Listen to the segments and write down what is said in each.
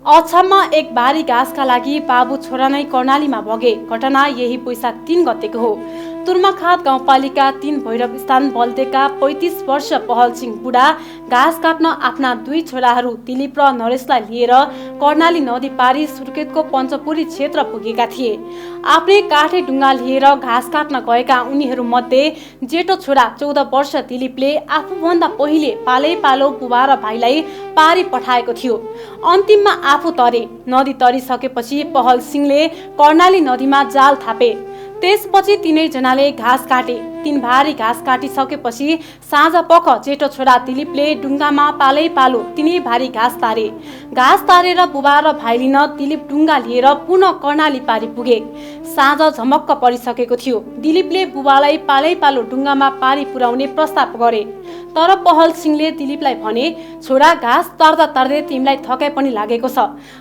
अछाममा एक बारी घाँसका लागि बाबु छोरा नै कर्णालीमा भगे। घटना यही वैशाख 3 गतेको हो। तुर्माखात गाउँपालिका 3 भैरव स्थान बल्देका 35 वर्ष पहल सिंह बुढा घाँस काट्न आफ्ना दुई छोराहरू दिलीप र नरेशलाई लिएर कर्णाली नदी पारी सुर्खेतको पञ्चपुरी क्षेत्र पुगेका थिए। आफ्नै काठे ढुङ्गा लिएर घाँस काट्न गएका उनीहरूमध्ये जेठो छोरा 14 वर्ष दिलीपले आफूभन्दा पहिले पालै पालो बुबा र भाइलाई पारी पठाएको थियो। अन्तिममा आफू तरे। नदी तरिसकेपछि पहल सिंहले कर्णाली नदीमा जाल थापे। त्यसपछि तिनैजनाले घाँस काटे। तीन भारी घाँस काटिसकेपछि साँझ पख जेठो छोरा दिलीपले ढुङ्गामा पालै पालो तिनै भारी घाँस तारे। घाँस तारेर बुबा र भाइ लिन दिलीप ढुङ्गा लिएर पुनः कर्णाली पारी पुगे। साँझ झमक्क परिसकेको थियो। दिलीपले बुबालाई पालै पालो ढुङ्गामा पारी पुर्याउने प्रस्ताव गरे। तर पहल सिंहले दिलीपलाई भने, छोरा घाँस तार्दा तार्दै तिमीलाई थकाइ पनि लागेको छ।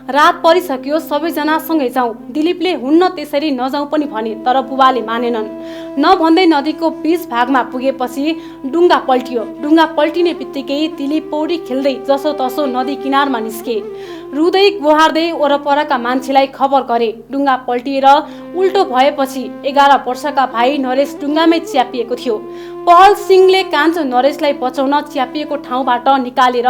रात परिसक्यो, सबैजना सँगै जाउँ। दिलीपले हुन्न त्यसरी नजाउँ पनि भने, तर बुबाले मानेनन्। नभन्दै नदीको बीच भागमा पुगेपछि ढुङ्गा पल्टियो। ढुङ्गा पल्टिने बित्तिकै दिलीप पौडी खेल्दै जसो तसो नदी किनारमा निस्के। रुँदै गोहार्दै वरपरका मान्छेलाई खबर गरे। ढुङ्गा पल्टिएर उल्टो भएपछि 11 वर्षका भाइ नरेश ढुङ्गामै च्यापिएको थियो। पहल सिंहले कान्छो नरेशलाई बचाउन च्यापिएको ठाउँबाट निकालेर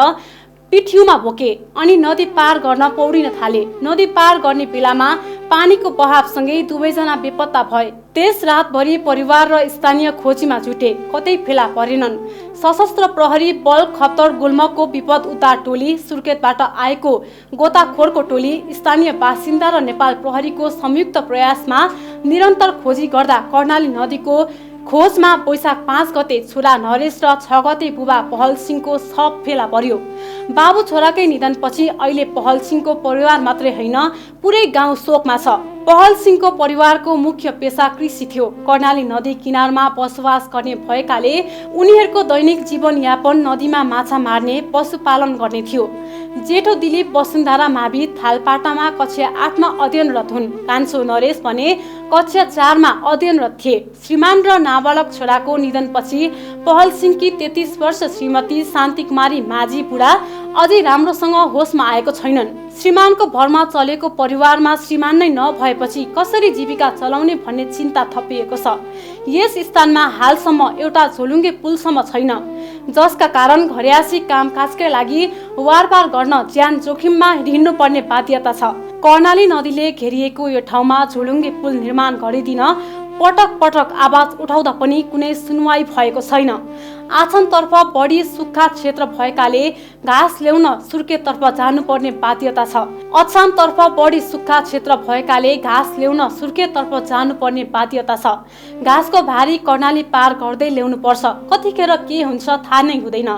पिठ्यूमा बोके अनि नदी पार गर्न पौडिन थाले। नदी पार गर्ने बेलामा पानीको बहावसँगै दुवैजना बेपत्ता भए। त्यस रातभरि परिवार र स्थानीय खोजीमा जुटे, कतै फेला परेनन्। सशस्त्र प्रहरी बल खप्तर गुल्मको विपद उद्धार टोली, सुर्खेतबाट आएको गोताखोरको टोली, स्थानीय बासिन्दा र नेपाल प्रहरीको संयुक्त प्रयासमा निरन्तर खोजी गर्दा कर्णाली नदीको खोजमा वैशाख 5 गते छोरा नरेश र 6 गते बुबा पहल सिंहको शव फेला पर्यो। बाबु छोराकै निधनपछि अहिले पहल सिंहको परिवार मात्रै होइन, पुरै गाउँ शोकमा छ। पहल सिंहको परिवारको मुख्य पेसा कृषि थियो। कर्णाली नदी किनारमा बसोबास गर्ने भएकाले उनीहरूको दैनिक जीवनयापन नदीमा माछा मार्ने, पशुपालन गर्ने थियो। जेठो दिलीप वसुन्धरा मावि थालपाटामा कक्षा 8 मा अध्ययनरत हुन्। कान्छो नरेश भने कक्षा 4 मा अध्ययनरत थिए। श्रीमान र नाबालक छोराको निधनपछि पहल सिंहकी 33 वर्ष श्रीमती शान्ति कुमारी माझी बुढा अझै राम्रोसँग होसमा आएको छैनन्। श्रीमानको भरमा चलेको परिवारमा श्रीमान नै नभएपछि कसरी जीविका चलाउने भन्ने चिन्ता थपिएको छ। यस स्थानमा हालसम्म एउटा झोलुङ्गे पुलसम्म छैन, जसका कारण घरयासी कामकाजका लागि वारपार गर्न ज्यान जोखिममा हिँड्नुपर्ने बाध्यता छ। कर्णाली नदीले घेरिएको यो ठाउँमा झोलुङ्गे पुल निर्माण गरिदिन पटक पटक आवाज उठाउँदा पनि कुनै सुनवाई भएको छैन। आछामतर्फ बढी सुक्खा क्षेत्र भएकाले घाँस ल्याउन सुर्खेततर्फ जानुपर्ने बाध्यता छ। अछामतर्फ बढी सुक्खा क्षेत्र भएकाले घाँस ल्याउन सुर्खेततर्फ जानुपर्ने बाध्यता छ। घाँसको भारी कर्णाली पार गर्दै ल्याउनुपर्छ। कतिखेर के हुन्छ थाहा नै हुँदैन।